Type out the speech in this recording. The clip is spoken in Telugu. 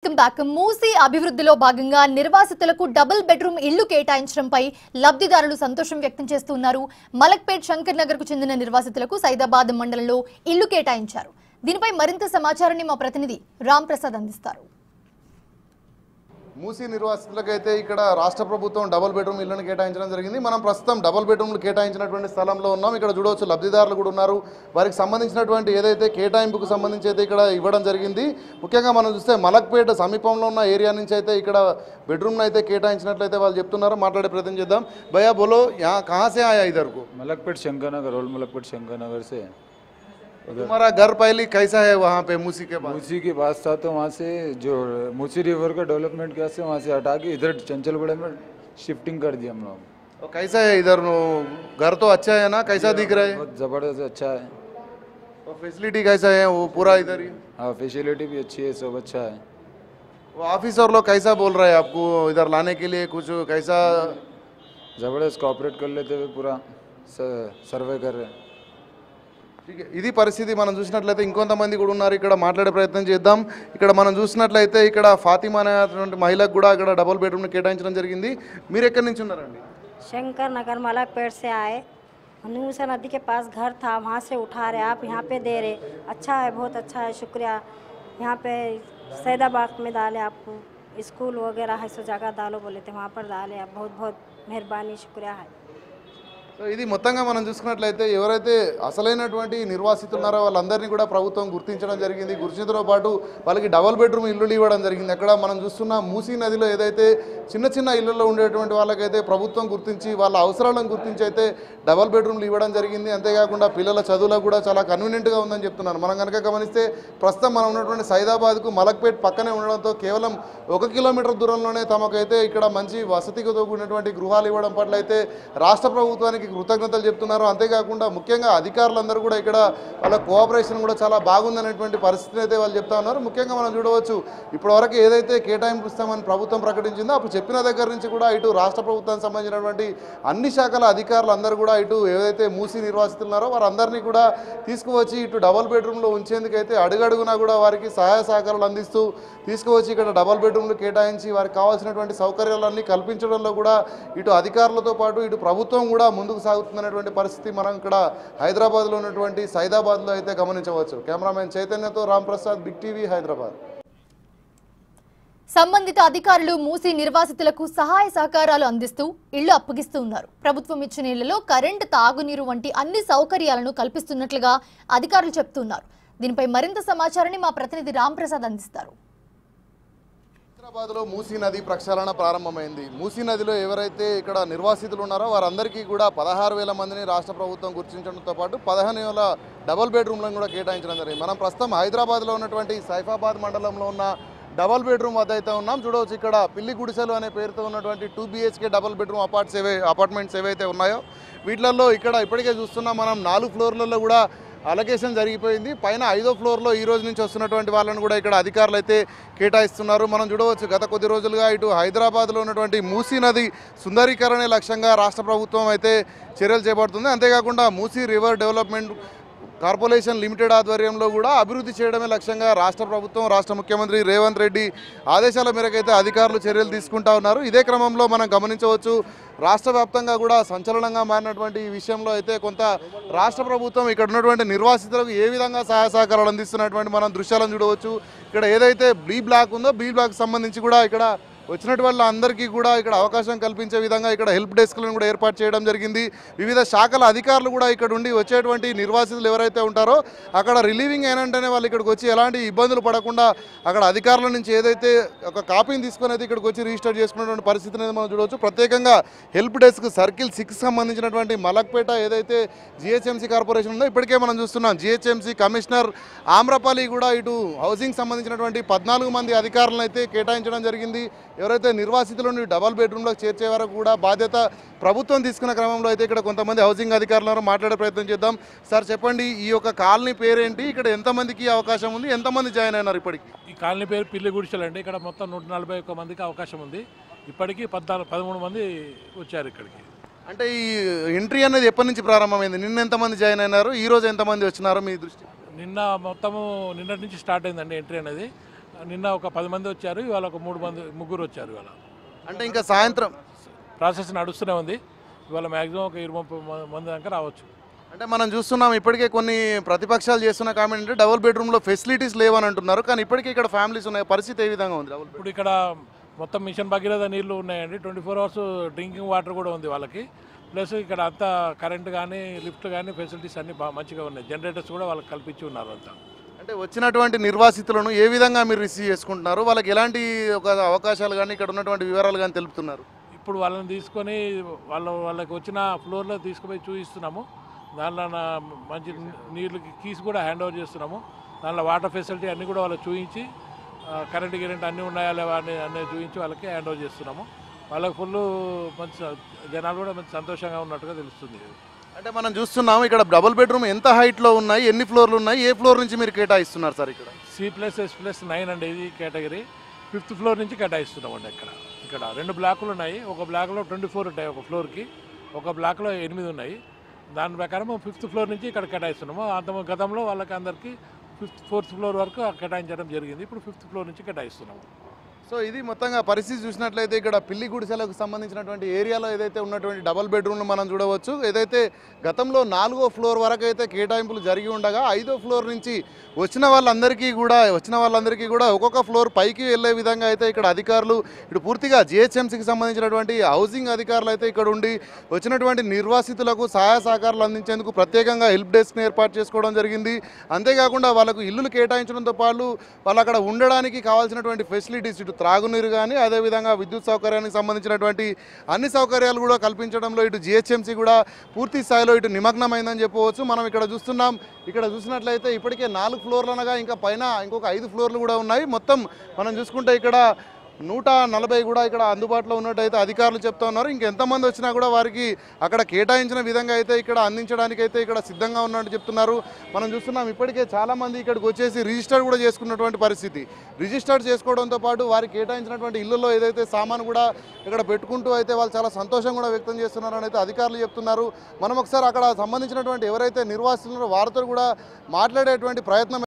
మూసీ అభివృద్ధిలో భాగంగా నిర్వాసితులకు డబుల్ బెడ్రూమ్ ఇళ్లు కేటాయించడంపై లబ్ధిదారులు సంతోషం వ్యక్తం చేస్తున్నారు. మలక్పేట్ శంకర్ నగర్ కు చెందిన నిర్వాసితులకు సైదాబాద్ మండలంలో ఇళ్లు కేటాయించారు. దీనిపై మరింత సమాచారాన్ని మా ప్రతినిధి రామ్ ప్రసాద్ అందిస్తారు. మూసీ నిర్వాసితులకైతే ఇక్కడ రాష్ట్ర ప్రభుత్వం డబుల్ బెడ్రూమ్ ఇళ్లను కేటాయించడం జరిగింది. మనం ప్రస్తుతం డబుల్ బెడ్రూమ్లు కేటాయించినటువంటి స్థలంలో ఉన్నాం. ఇక్కడ చూడవచ్చు లబ్ధిదారులు కూడా ఉన్నారు. వారికి సంబంధించినటువంటి ఏదైతే కేటాయింపుకు సంబంధించి అయితే ఇక్కడ ఇవ్వడం జరిగింది. ముఖ్యంగా మనం చూస్తే మలక్పేట సమీపంలో ఉన్న ఏరియా నుంచి అయితే ఇక్కడ బెడ్రూమ్ను అయితే కేటాయించినట్లయితే వాళ్ళు చెప్తున్నారు. మాట్లాడే ప్రయత్నం చేద్దాం. భయ్యా బోలో యా కहाँ से आया इधर को? मलकपेट शंकर नगर, ओल्ड मलकपेट शंकर नगर से। तुम्हारा घर पहले कैसा है वहाँ पे मूसी के पास? मूसी के पास था तो वहाँ से जो मूसी रिवर का डेवलपमेंट किया से वहाँ से हटा के इधर चंचलगुड़ा में शिफ्टिंग कर दिया हम लोग। और कैसा है इधर घर तो अच्छा है ना? कैसा दिख रहा है? बहुत ज़बरदस्त अच्छा है। और फैसिलिटी कैसा है वो पूरा इधर ही? हाँ फैसिलिटी भी अच्छी है, सब अच्छा है। वो ऑफिसर लोग कैसा बोल रहे हैं आपको इधर लाने के लिए? कुछ कैसा ज़बरदस्त कोऑपरेट कर लेते हुए पूरा सर्वे कर रहे हैं। ఇది పరిస్థితి. మనం చూసినట్లయితే ఇంకొంతమంది కూడా ఉన్నారు. ఇక్కడ మాట్లాడే ప్రయత్నం చేద్దాం. ఇక్కడ మనం చూసినట్లయితే ఇక్కడ ఫాతిమా అనేటువంటి మహిళకు కూడా ఇక్కడ డబుల్ బెడ్రూమ్ కేటాయించడం జరిగింది. మీరు ఎక్కడి నుంచి ఉన్నారండి? शंकर नगर मलकपेट से आए। नूसा नदी के पास घर था, वहाँ से उठा रहे, आप यहाँ पे दे रहे। अच्छा है, बहुत अच्छा है, शुक्रिया। यहाँ पे सैदाबाद में डाले, आपको स्कूल वगैरह है सो जगह डालो बोले थे, वहाँ पर डाले। आप बहुत बहुत मेहरबानी, शुक्रिया है। సో ఇది మొత్తంగా మనం చూసుకున్నట్లయితే ఎవరైతే అసలైనటువంటి నిర్వాసితులు ఉన్నారో వాళ్ళందరినీ కూడా ప్రభుత్వం గుర్తించడం జరిగింది. గుర్తించడంతో పాటు వాళ్ళకి డబుల్ బెడ్రూమ్ ఇల్లులు ఇవ్వడం జరిగింది. అక్కడ మనం చూస్తున్న మూసీ నదిలో ఏదైతే చిన్న చిన్న ఇళ్లలో ఉండేటువంటి వాళ్ళకైతే ప్రభుత్వం గుర్తించి వాళ్ళ అవసరాలను గుర్తించి అయితే డబుల్ బెడ్రూమ్లు ఇవ్వడం జరిగింది. అంతేకాకుండా పిల్లల చదువులకు కూడా చాలా కన్వీనియంట్గా ఉందని చెప్తున్నారు. మనం కనుక గమనిస్తే ప్రస్తుతం మనం ఉన్నటువంటి సైదాబాద్కు మలక్పేట్ పక్కనే ఉండడంతో కేవలం 1 కిలోమీటర్ దూరంలోనే తమకైతే ఇక్కడ మంచి వసతితో కూడినటువంటి గృహాలు ఇవ్వడం పట్ల అయితే రాష్ట్ర ప్రభుత్వానికి కృతజ్ఞతలు చెప్తున్నారు. అంతేకాకుండా ముఖ్యంగా అధికారులందరూ కూడా ఇక్కడ వాళ్ళ కోఆపరేషన్ కూడా చాలా బాగుందనేటువంటి పరిస్థితిని అయితే వాళ్ళు చెప్తా ఉన్నారు. ముఖ్యంగా మనం చూడవచ్చు ఇప్పటివరకు ఏదైతే కేటాయింపు ఇస్తామని ప్రభుత్వం ప్రకటించిందో అప్పుడు చెప్పిన దగ్గర నుంచి కూడా ఇటు రాష్ట్ర ప్రభుత్వానికి సంబంధించినటువంటి అన్ని శాఖల అధికారులు అందరూ కూడా ఇటు ఏదైతే మూసీ నిర్వాసితులు ఉన్నారో వారందరినీ కూడా తీసుకువచ్చి ఇటు డబుల్ బెడ్రూమ్లో ఉంచేందుకైతే అడుగడుగునా కూడా వారికి సహాయ సహకారాలు అందిస్తూ తీసుకువచ్చి ఇక్కడ డబుల్ బెడ్రూమ్లు కేటాయించి వారికి కావాల్సినటువంటి సౌకర్యాలన్నీ కల్పించడంలో కూడా ఇటు అధికారులతో పాటు ఇటు ప్రభుత్వం కూడా ముందుకు సాగుతున్నటువంటి పరిస్థితి మనం ఇక్కడ హైదరాబాద్లో ఉన్నటువంటి సైదాబాద్లో అయితే గమనించవచ్చు. కెమెరామెన్ చైతన్యతో రామ్ ప్రసాద్, బిగ్ టీవీ, హైదరాబాద్. సంబంధిత అధికారులు మూసీ నిర్వాసితులకు సహాయ సహకారాలు అందిస్తూ ఇళ్లు అప్పగిస్తూ ఉన్నారు. ప్రభుత్వం ఇచ్చిన ఇళ్లలో కరెంటు, తాగునీరు వంటి అన్ని సౌకర్యాలను కల్పిస్తున్నట్లుగా అధికారులు చెప్తున్నారు. దీనిపై మరింత సమాచారాన్ని మా ప్రతినిధి రామ్ ప్రసాద్ అందిస్తారు. హైదరాబాద్లో మూసీ నది ప్రక్షాళన ప్రారంభమైంది. మూసీ నదిలో ఎవరైతే ఇక్కడ నిర్వాసితులు ఉన్నారో వారందరికీ కూడా 16,000 మందిని రాష్ట్ర ప్రభుత్వం గుర్తించడంతో పాటు 15,000 డబుల్ బెడ్రూమ్లను కూడా కేటాయించడం జరిగింది. మనం ప్రస్తుతం హైదరాబాద్లో ఉన్నటువంటి సైఫాబాద్ మండలంలో ఉన్న డబుల్ బెడ్రూమ్ వద్ద అయితే ఉన్నాం. చూడవచ్చు ఇక్కడ పిల్లి గుడిసెలు అనే పేరుతో ఉన్నటువంటి 2 BHK డబుల్ బెడ్రూమ్ అపార్ట్మెంట్స్ ఏవైతే ఉన్నాయో వీటిలలో ఇక్కడ ఇప్పటికే చూస్తున్నాం మనం 4 ఫ్లోర్లలో కూడా అలొకేషన్ జరిగిపోయింది. పైన 5వ ఫ్లోర్లో ఈ రోజు నుంచి వస్తున్నటువంటి వాళ్ళని కూడా ఇక్కడ అధికారులు అయితే కేటాయిస్తున్నారు. మనం చూడవచ్చు గత కొద్ది రోజులుగా ఇటు హైదరాబాద్లో ఉన్నటువంటి మూసీ నది సుందరీకరణే లక్ష్యంగా రాష్ట్ర ప్రభుత్వం అయితే చర్యలు చేపడుతుంది. అంతేకాకుండా Musi river development corporation limited ఆధ్వర్యంలో కూడా అభివృద్ధి చేయడమే లక్ష్యంగా రాష్ట్ర ప్రభుత్వం, రాష్ట్ర ముఖ్యమంత్రి రేవంత్ రెడ్డి ఆదేశాల మేరకైతే అధికారులు చర్యలు తీసుకుంటా ఉన్నారు. ఇదే క్రమంలో మనం గమనించవచ్చు రాష్ట్ర వ్యాప్తంగా కూడా సంచలనంగా మారినటువంటి ఈ విషయంలో అయితే కొంత రాష్ట్ర ప్రభుత్వం ఇక్కడ ఉన్నటువంటి నిర్వాసితులకు ఏ విధంగా సహాయ సహకారాలు అందిస్తున్నటువంటి మనం దృశ్యాలను చూడవచ్చు. ఇక్కడ ఏదైతే బి బ్లాక్ ఉందో బి బ్లాక్ సంబంధించి కూడా ఇక్కడ వచ్చినటువంటి వాళ్ళందరికీ కూడా ఇక్కడ అవకాశం కల్పించే విధంగా ఇక్కడ హెల్ప్ డెస్క్లను కూడా ఏర్పాటు చేయడం జరిగింది. వివిధ శాఖల అధికారులు కూడా ఇక్కడ ఉండి వచ్చేటువంటి నిర్వాసితులు ఎవరైతే ఉంటారో అక్కడ రిలీవింగ్ అయినంటేనే వాళ్ళు ఇక్కడికి వచ్చి ఎలాంటి ఇబ్బందులు పడకుండా అక్కడ అధికారుల నుంచి ఏదైతే ఒక కాపీని తీసుకొని అయితే ఇక్కడికి వచ్చి రిజిస్టర్ చేసుకున్నటువంటి పరిస్థితిని మనం చూడవచ్చు. ప్రత్యేకంగా హెల్ప్ డెస్క్ సర్కిల్ 6 సంబంధించినటువంటి మలక్పేట ఏదైతే GHMC కార్పొరేషన్ ఉందో ఇప్పటికే మనం చూస్తున్నాం GHMC కమిషనర్ ఆమ్రపాలి కూడా ఇటు హౌసింగ్ సంబంధించినటువంటి 14 మంది అధికారులను అయితే కేటాయించడం జరిగింది. ఎవరైతే నిర్వాసితులను డబుల్ బెడ్రూమ్లోకి చేర్చే వరకు కూడా బాధ్యత ప్రభుత్వం తీసుకున్న క్రమంలో అయితే ఇక్కడ కొంతమంది హౌసింగ్ అధికారులను మాట్లాడే ప్రయత్నం చేద్దాం. సార్ చెప్పండి, ఈ యొక్క కాలనీ పేరేంటి, ఇక్కడ ఎంతమందికి అవకాశం ఉంది, ఎంతమంది జాయిన్ అయినారు ఇప్పటికి? ఈ కాలనీ పేరు పిల్లి గుడిసెలు అండి. ఇక్కడ మొత్తం 141 మందికి అవకాశం ఉంది. ఇప్పటికీ 13 మంది వచ్చారు ఇక్కడికి. అంటే ఈ ఎంట్రీ అనేది ఎప్పటి నుంచి ప్రారంభమైంది? నిన్న ఎంతమంది జాయిన్ అయినారు, ఈ రోజు ఎంతమంది వచ్చినారు మీ దృష్టి? నిన్నటి నుంచి స్టార్ట్ అయిందండి ఎంట్రీ అనేది. నిన్న ఒక 10 మంది వచ్చారు, ఇవాళ ఒక ముగ్గురు వచ్చారు. ఇవాళ అంటే ఇంకా సాయంత్రం ప్రాసెస్ నడుస్తూనే ఉంది. ఇవాళ మ్యాక్సిమం ఒక 20-30 మంది దాకా రావచ్చు. అంటే మనం చూస్తున్నాం ఇప్పటికే కొన్ని ప్రతిపక్షాలు చేస్తున్న కామెంట్ అంటే డబుల్ బెడ్రూమ్లో ఫెసిలిటీస్ లేవని అంటున్నారు. కానీ ఇప్పటికే ఇక్కడ ఫ్యామిలీస్ ఉన్నాయి, పరిస్థితి ఏ విధంగా ఉంది? ఇప్పుడు ఇక్కడ మొత్తం మిషన్ భగీరథ నీళ్లు ఉన్నాయండి. 24 అవర్స్ డ్రింకింగ్ వాటర్ కూడా ఉంది వాళ్ళకి. ప్లస్ ఇక్కడ అంతా కరెంట్ కానీ లిఫ్ట్ కానీ ఫెసిలిటీస్ అన్నీ మంచిగా ఉన్నాయి. జనరేటర్స్ కూడా వాళ్ళకి కల్పించి ఉన్నారు అంతా. అంటే వచ్చినటువంటి నిర్వాసితులను ఏ విధంగా మీరు రిసీవ్ చేసుకుంటున్నారు? వాళ్ళకి ఎలాంటి ఒక అవకాశాలు కానీ ఇక్కడ ఉన్నటువంటి వివరాలు కానీ తెలుపుతున్నారు? ఇప్పుడు వాళ్ళని తీసుకొని వాళ్ళకి వచ్చిన ఫ్లోర్లో తీసుకుపోయి చూపిస్తున్నాము. దానిలో మంచి నీళ్ళకి కీస్ కూడా హ్యాండ్ ఓవర్ చేస్తున్నాము. దానిలో వాటర్ ఫెసిలిటీ అన్నీ కూడా వాళ్ళకి చూపించి కరెంట్ అన్నీ ఉన్నాయా లేవా అన్నీ చూపించి వాళ్ళకి హ్యాండ్ ఓవర్ చేస్తున్నాము. వాళ్ళకి ఫుల్ మంచి జనాలు కూడా మంచి సంతోషంగా ఉన్నట్టుగా తెలుస్తుంది. అంటే మనం చూస్తున్నాము ఇక్కడ డబుల్ బెడ్రూమ్ ఎంత హైట్లో ఉన్నాయి, ఎన్ని ఫ్లోర్లు ఉన్నాయి, ఏ ఫ్లోర్ నుంచి మీరు కేటాయిస్తున్నారు సార్? ఇక్కడ C+S+9 అండి ఇది కేటగిరీ. 5th ఫ్లోర్ నుంచి కేటాయిస్తున్నాం అండి. ఇక్కడ 2 బ్లాకులు ఉన్నాయి. ఒక బ్లాక్లో 24 ఉంటాయి ఒక ఫ్లోర్కి, ఒక బ్లాక్లో 8 ఉన్నాయి. దాని ప్రకారం 5th ఫ్లోర్ నుంచి ఇక్కడ కేటాయిస్తున్నాము. గతంలో వాళ్ళకి అందరికీ 4th ఫ్లోర్ వరకు కేటాయించడం జరిగింది. ఇప్పుడు 5th ఫ్లోర్ నుంచి కేటాయిస్తున్నాము. సో ఇది మొత్తంగా పరిస్థితి చూసినట్లయితే ఇక్కడ పిల్లి గుడిసెలకు సంబంధించినటువంటి ఏరియాలో ఏదైతే ఉన్నటువంటి డబుల్ బెడ్రూమ్లు మనం చూడవచ్చు. ఏదైతే గతంలో 4వ ఫ్లోర్ వరకు అయితే కేటాయింపులు జరిగి ఉండగా 5వ ఫ్లోర్ నుంచి వచ్చిన వాళ్ళందరికీ కూడా ఒక్కొక్క ఫ్లోర్ పైకి వెళ్ళే విధంగా అయితే ఇక్కడ అధికారులు ఇటు పూర్తిగా జిహెచ్ఎంసీకి సంబంధించినటువంటి హౌసింగ్ అధికారులు అయితే ఇక్కడ ఉండి వచ్చినటువంటి నిర్వాసితులకు సహాయ సహకారాలు అందించేందుకు ప్రత్యేకంగా హెల్ప్ డెస్క్ని ఏర్పాటు చేసుకోవడం జరిగింది. అంతేకాకుండా వాళ్ళకు ఇల్లులు కేటాయించడంతో పాటు వాళ్ళు అక్కడ ఉండడానికి కావాల్సినటువంటి ఫెసిలిటీస్ ఇటు త్రాగునీరు కానీ అదేవిధంగా విద్యుత్ సౌకర్యానికి సంబంధించినటువంటి అన్ని సౌకర్యాలు కూడా కల్పించడంలో ఇటు జిహెచ్ఎంసీ కూడా పూర్తి స్థాయిలో ఇటు నిమగ్నమైందని చెప్పవచ్చు. మనం ఇక్కడ చూస్తున్నాం. ఇక్కడ చూసినట్లయితే ఇప్పటికే 4 ఫ్లోర్లు అనగా ఇంకా పైన ఇంకొక 5 ఫ్లోర్లు కూడా ఉన్నాయి. మొత్తం మనం చూసుకుంటే ఇక్కడ 140 కూడా ఇక్కడ అందుబాటులో ఉన్నట్టయితే అధికారులు చెప్తా ఉన్నారు. ఇంకెంతమంది వచ్చినా కూడా వారికి అక్కడ కేటాయించిన విధంగా అయితే ఇక్కడ అందించడానికి అయితే ఇక్కడ సిద్ధంగా ఉన్నట్టు చెప్తున్నారు. మనం చూస్తున్నాం ఇప్పటికే చాలామంది ఇక్కడికి వచ్చేసి రిజిస్టర్ కూడా చేసుకున్నటువంటి పరిస్థితి. రిజిస్టర్ చేసుకోవడంతో పాటు వారికి కేటాయించినటువంటి ఇళ్లలో ఏదైతే సామాను కూడా ఇక్కడ పెట్టుకుంటూ అయితే వాళ్ళు చాలా సంతోషం కూడా వ్యక్తం చేస్తున్నారని అయితే అధికారులు చెప్తున్నారు. మనం ఒకసారి అక్కడ సంబంధించినటువంటి ఎవరైతే నిర్వాసితులు వారితో కూడా మాట్లాడేటువంటి ప్రయత్నం